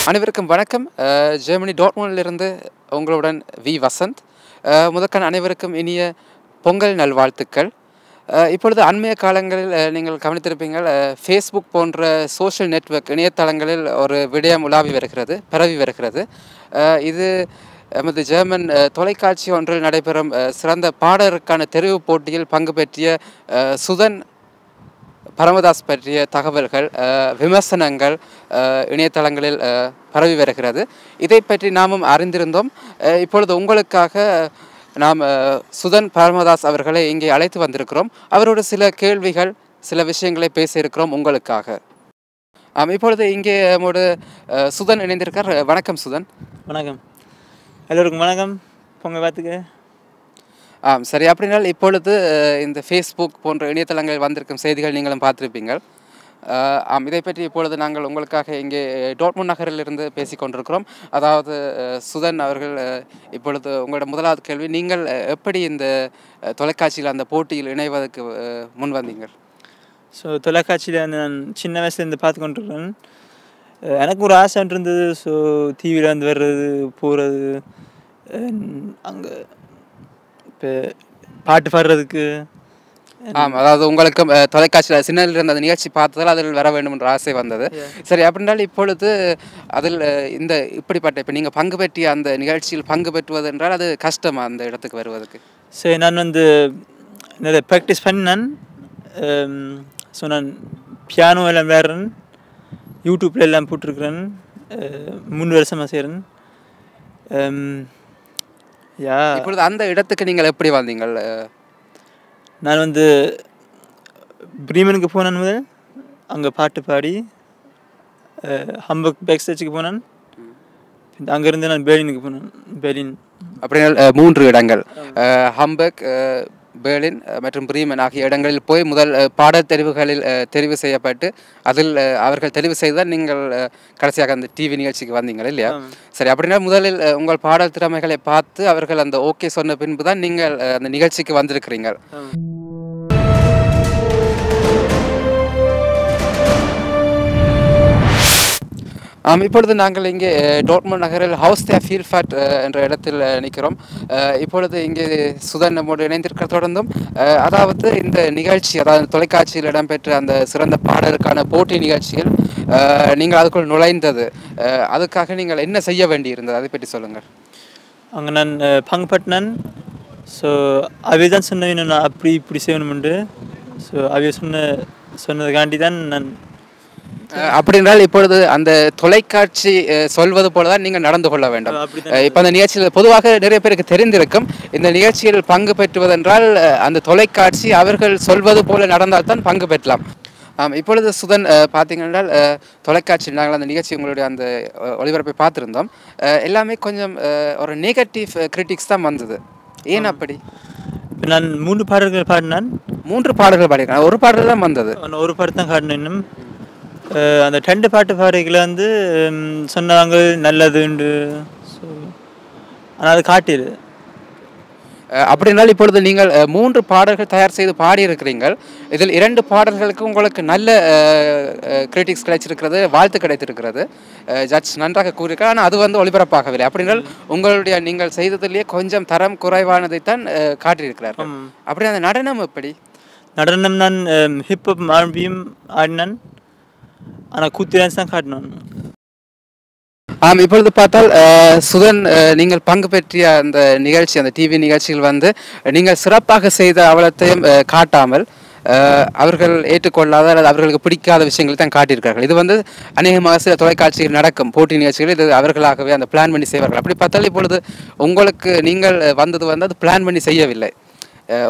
அனைவருக்கும் வணக்கம். ஜெர்மனி டாட்மூண்டிலிருந்து உங்களுடன் வி வசந்த். முதற்கண் அனைவருக்கும் இனிய பொங்கல் நல்வாழ்த்துக்கள். இப்பொழுது அண்மைய காலங்களில் நீங்கள் கவனித்திருப்பீங்கள், ஃபேஸ்புக் போன்ற சோஷியல் நெட்வொர்க் இணையதளங்களில் ஒரு விடயம் பரவி வருகிறது. இது எமது ஜெர்மன் தொலைக்காட்சி ஒன்றில் நடைபெறும் சிறந்த பாடகருக்கான தெரிவு போட்டியில் பங்கு பெற்றிய சுதன் பரமதாஸ் பற்றிய தகவல்கள், விமர்சனங்கள் இணையதளங்களில் பரவி வருகிறது. இதை பற்றி நாமும் அறிந்திருந்தோம். இப்பொழுது உங்களுக்காக நாம் சுதன் பரமதாஸ் அவர்களை இங்கே அழைத்து வந்திருக்கிறோம். அவரோட சில கேள்விகள், சில விஷயங்களை பேசியிருக்கிறோம் உங்களுக்காக. இப்பொழுது இங்கே நம்மோடு சுதன் இணைந்திருக்கார். வணக்கம் சுதன். வணக்கம் எல்லோருக்கும் வணக்கம். பொங்கல் பார்த்துக்க. சரி. அப்படினால் இப்பொழுது இந்த ஃபேஸ்புக் போன்ற இணையதளங்களில் வந்திருக்கும் செய்திகள் நீங்களும் பார்த்துருப்பீங்கள். இதை பற்றி இப்பொழுது நாங்கள் உங்களுக்காக இங்கே டாட்மூண்ட் நகரிலிருந்து பேசி கொண்டிருக்கிறோம். அதாவது சுதன் அவர்கள், இப்பொழுது உங்களோட முதலாவது கேள்வி, நீங்கள் எப்படி இந்த தொலைக்காட்சியில் அந்த போட்டியில் இணைவதற்கு முன் வந்தீங்க? ஸோ தொலைக்காட்சியில் நான் சின்ன வயசுலேருந்து பார்த்து கொண்டிருக்கிறேன். எனக்கு ஒரு ஆசை இருந்தது. ஸோ டிவியில் வந்து வர்றது போகிறது, அங்கே இப்போ பாட்டு பாடுறதுக்கு. அதாவது உங்களுக்கு தொலைக்காட்சியில் சின்னதில் இருந்த அந்த நிகழ்ச்சி பார்த்ததால் அதில் வர வேண்டும் என்ற ஆசை வந்தது. சரி. அப்படின்றால் இப்பொழுது அதில் இப்படிப்பட்ட இப்போ நீங்கள் பங்கு பெற்றிய அந்த நிகழ்ச்சியில் பங்கு பெற்றுவது என்றால் அது கஷ்டமா அந்த இடத்துக்கு வருவதற்கு? சரி, நான் வந்து நிறைய ப்ராக்டிஸ் பண்ணேன். ஸோ நான் பியானோ எல்லாம் விளையாடுறேன், யூடியூப்பில் எல்லாம் போட்டிருக்கிறேன், 3 வருஷமாக செய்கிறேன். இப்பொழுது அந்த இடத்துக்கு நீங்கள் எப்படி வந்தீங்கள்? நான் வந்து பிரீமனுக்கு போனேன் முதல், அங்கே பாட்டு பாடி ஹம்பர்க் பேக் ஸ்டேஜுக்கு போனேன். அங்கேருந்து நான் பெர்லினுக்கு போனேன். பெர்லின். அப்படின்னா 3 இடங்கள், ஹம்பர்க், பெர்லின் மற்றும் பிரீமன் ஆகிய இடங்களில் போய் முதல் பாடல் தெரிவுகளில் தெரிவு செய்யப்பட்டு அதில் அவர்கள் தெரிவு செய்தால் நீங்கள் கடைசியாக அந்த டிவி நிகழ்ச்சிக்கு வந்தீங்கள் இல்லையா? சரி. அப்படின்னா முதலில் உங்கள் பாடல் திறமைகளை பார்த்து அவர்கள் அந்த ஓகே சொன்ன பின்பு தான் நீங்கள் அந்த நிகழ்ச்சிக்கு வந்திருக்கிறீர்கள். இப்பொழுது நாங்கள் இங்கே டாட்மூண்ட் நகரில் ஹவுஸ் der Vielfalt என்ற இடத்தில் நிற்கிறோம். இப்பொழுது இங்கே சுதன் நம்மோடு இணைந்திருக்க தொடர்ந்தும், அதாவது இந்த நிகழ்ச்சி, அதாவது தொலைக்காட்சியில் இடம்பெற்ற அந்த சிறந்த பாடலுக்கான போட்டி நிகழ்ச்சியில் நீங்கள் அதுக்குள் நுழைந்தது, அதுக்காக நீங்கள் என்ன செய்ய வேண்டியிருந்தது, அதை பற்றி சொல்லுங்கள். அங்கே நான் பங்கு பட்டினேன். ஸோ அவை தான் சொன்னேன், நான் அப்படி இப்படி செய்யணும்ண்டு. ஸோ அவை சொன்னதுக்காண்டி தான் நான். அப்படின்றால் இப்பொழுது அந்த தொலைக்காட்சி சொல்வது போல தான் நீங்கள் நடந்து கொள்ள வேண்டும். இப்போ அந்த நிகழ்ச்சியில் பொதுவாக நிறைய பேருக்கு தெரிந்திருக்கும், இந்த நிகழ்ச்சியில் பங்கு பெற்றுவதென்றால் அந்த தொலைக்காட்சி அவர்கள் சொல்வது போல நடந்தால்தான் பங்கு பெற்றலாம். இப்பொழுது சுதன் பார்த்தீங்கன்னா, தொலைக்காட்சி நாங்கள் அந்த நிகழ்ச்சி உங்களுடைய அந்த ஒளிபரப்பை பார்த்துருந்தோம். எல்லாமே கொஞ்சம் ஒரு நெகட்டிவ் கிரிட்டிக்ஸ் தான் வந்தது. ஏன் அப்படி? இப்போ நான் 3 பாடல்கள் பாடினேன். 3 பாடல்கள் பாடியிருக்கேன், ஒரு பாடல் தான் வந்தது. ஒரு பாட்டு தான் பாடினேன். இன்னும் அந்த 2 பாட்டு பாடல்களை வந்து சொன்னாங்க நல்லதுண்டு. ஸோ ஆனால் அது காட்டிடு. அப்படின்னால் இப்பொழுது நீங்கள் 3 பாடல்கள் தயார் செய்து பாடியிருக்கிறீர்கள். இதில் 2 பாடல்களுக்கு உங்களுக்கு நல்ல கிரிட்டிக்ஸ் கிடைச்சிருக்கிறது, வாழ்த்து கிடைத்திருக்கிறது, ஜட்ஜ் நன்றாக கூறியிருக்கார். ஆனால் அது வந்து ஒளிபரப்பாகவில்லை. அப்படின்னால் உங்களுடைய நீங்கள் செய்ததிலேயே கொஞ்சம் தரம் குறைவானதைத்தான் காட்டியிருக்கிறார். அப்படி அந்த நடனம் எப்படி? நடனம் நான் ஹிப்ஹப் ஆர்பியும் ஆடினேன், ஆனால் கூத்து டான்ஸ் தான் காட்டினேன். இப்பொழுது பார்த்தால் சுதன், நீங்கள் பங்கு பெற்றிய அந்த நிகழ்ச்சி, அந்த டிவி நிகழ்ச்சியில் வந்து நீங்கள் சிறப்பாக செய்த அவலத்தையும் காட்டாமல் அவர்கள் ஏற்றுக்கொள்ளாத அல்லது அவர்களுக்கு பிடிக்காத விஷயங்களை தான் காட்டியிருக்கார்கள். இது வந்து அநேகமாக சில தொலைக்காட்சியில் நடக்கும் போட்டி நிகழ்ச்சிகள், இது அவர்களாகவே அந்த பிளான் பண்ணி செய்வார்கள். அப்படி பார்த்தால் இப்பொழுது உங்களுக்கு நீங்கள் வந்தது வந்து அது பிளான் பண்ணி செய்யவில்லை,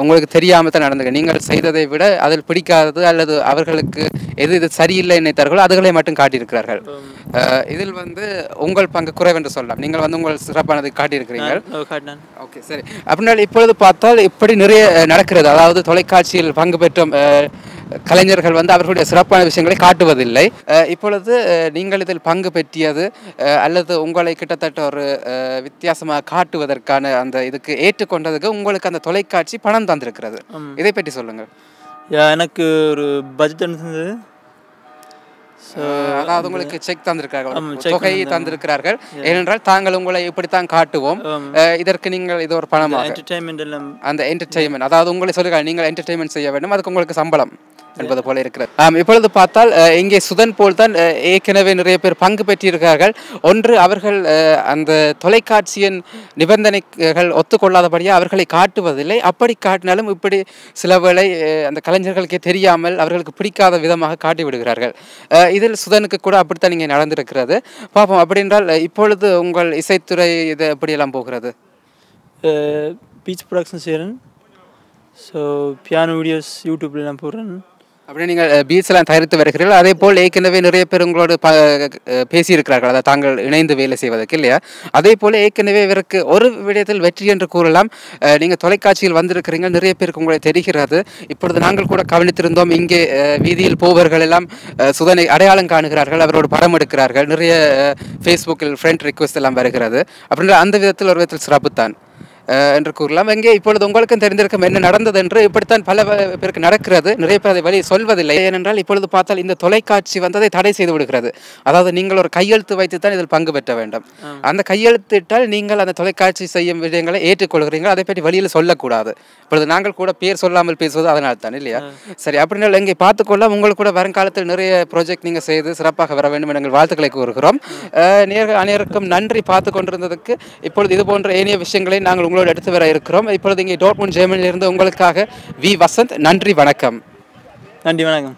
உங்களுக்கு தெரியாமல் தான் நடந்துங்க. நீங்கள் செய்ததை விட அதில் பிடிக்காதது அல்லது அவர்களுக்கு எது சரியில்லை நினைத்தார்களோ அதுகளை மட்டும் காட்டியிருக்கிறார்கள். இதில் வந்து உங்கள் பங்கு குறைவு என்று சொல்லலாம். நீங்கள் வந்து உங்கள் சிறப்பானதை காட்டியிருக்கிறீர்கள். ஓகே, சரி. அப்படின்னா இப்பொழுது பார்த்தால் இப்படி நிறைய நடக்கிறது. அதாவது தொலைக்காட்சியில் பங்கு பெற்ற கலைஞர்கள் வந்து அவர்களுடைய சிறப்பான விஷயங்களை காட்டுவதில்லை. இப்பொழுது நீங்கள் இதில் பங்கு பெற்றியது அல்லது உங்களை கிட்டத்தட்ட ஒரு வித்தியாசமாக காட்டுவதற்கான அந்த இதுக்கு ஏற்றுக்கொண்டதுக்கு உங்களுக்கு அந்த தொலைக்காட்சி பணம் தந்திருக்கிறது. இதை பற்றி சொல்லுங்கள். எனக்கு ஒரு பட்ஜெட் இருந்தது. அதாவது உங்களுக்கு செக் தந்திருக்கிறார்கள், ஆமாம், check தொகையை தந்திருக்கிறார்கள். ஏனென்றால் தாங்கள் உங்களை இப்படித்தான் காட்டுவோம், இதற்கு நீங்கள் இது ஒரு பணமாக என்டர்டைன்மெண்ட் எல்லாம் அந்த என்டர்டெயின்மெண்ட், அதாவது உங்களை சொல்லுங்கள் நீங்கள் என்டர்டெயின்மெண்ட் செய்ய வேண்டும், அதுக்கு உங்களுக்கு சம்பளம் என்பது போல இருக்கிறது. இப்பொழுது பார்த்தால் இங்கே சுதன் போல் தான் ஏற்கனவே நிறைய பேர் பங்கு பெற்றிருக்கிறார்கள். ஒன்று அவர்கள் அந்த தொலைக்காட்சியின் நிபந்தனைகள் ஒத்துக்கொள்ளாதபடியாக அவர்களை காட்டுவதில்லை. அப்படி காட்டினாலும் இப்படி சில வேளை அந்த கலைஞர்களுக்கே தெரியாமல் அவர்களுக்கு பிடிக்காத விதமாக காட்டி விடுகிறார்கள். இதில் சுதனுக்கு கூட அப்படித்தான் இங்கே நடந்திருக்கிறது. பார்ப்போம். அப்படி என்றால் இப்பொழுது உங்கள் இசைத்துறை இது எப்படியெல்லாம் போகிறது? பீச் ப்ரொடக்ஷன் செய்கிறேன். ஸோ பியானோ வீடியோஸ் யூடியூப்லாம் போடுறேன். அப்படி நீங்கள் பீட்ஸ் எல்லாம் தயாரித்து வருகிறீர்கள். அதே போல் ஏற்கனவே நிறைய பேர் உங்களோடு பேசியிருக்கிறார்கள், அதாவது தாங்கள் இணைந்து வேலை செய்வதற்கு இல்லையா? அதே போல் ஏற்கனவே இவருக்கு ஒரு விடயத்தில் வெற்றி என்று கூறலாம். நீங்கள் தொலைக்காட்சியில் வந்திருக்கிறீங்க, நிறைய பேருக்கு உங்களை தெரிகிறது. இப்பொழுது நாங்கள் கூட கவனித்திருந்தோம், இங்கே வீதியில் போவர்கள் எல்லாம் சுதனை அடையாளம் காணுகிறார்கள், அவரோடு படம் எடுக்கிறார்கள், நிறைய ஃபேஸ்புக்கில் ஃப்ரெண்ட் ரிக்வெஸ்ட் எல்லாம் வருகிறது. அப்படின்ற அந்த விதத்தில் ஒரு விதத்தில் சிறப்புத்தான் என்று கூறலாம். எங்கே இப்பொழுது உங்களுக்கும் தெரிந்திருக்கும் என்ன நடந்தது என்று. இப்படித்தான் பல பேருக்கு நடக்கிறது, நிறைய பேர் அதை வெளியே சொல்வதில்லை. ஏனென்றால் இப்பொழுது பார்த்தால் இந்த தொலைக்காட்சி வந்ததை தடை செய்து விடுகிறது. அதாவது நீங்கள் ஒரு கையெழுத்து வைத்து தான் இதில் பங்கு பெற்ற வேண்டும். அந்த கையெழுத்திட்டால் நீங்கள் அந்த தொலைக்காட்சி செய்யும் விஷயங்களை ஏற்றுக்கொள்கிறீர்கள், அதை பற்றி வெளியில் சொல்லக்கூடாது. இப்பொழுது நாங்கள் கூட பேர் சொல்லாமல் பேசுவது அதனால் தான் இல்லையா? சரி, அப்படின்னா இங்கே பார்த்துக்கொள்ள உங்களுக்கு கூட வருங்காலத்தில் நிறைய ப்ராஜெக்ட் நீங்கள் செய்து சிறப்பாக வர வேண்டும் என எங்கள் வாழ்த்துக்களை கூறுகிறோம். அனைவருக்கும் நன்றி பார்த்து கொண்டிருந்ததுக்கு. இப்பொழுது இது போன்ற ஏனைய விஷயங்களை நாங்கள் உங்களோடு எடுத்து வர இருக்கிறோம். இப்பொழுது இங்கே டோர்ட்முண்ட் ஜெர்மனியிலிருந்து உங்களுக்காக வி வசந்த். நன்றி, வணக்கம். நன்றி, வணக்கம்.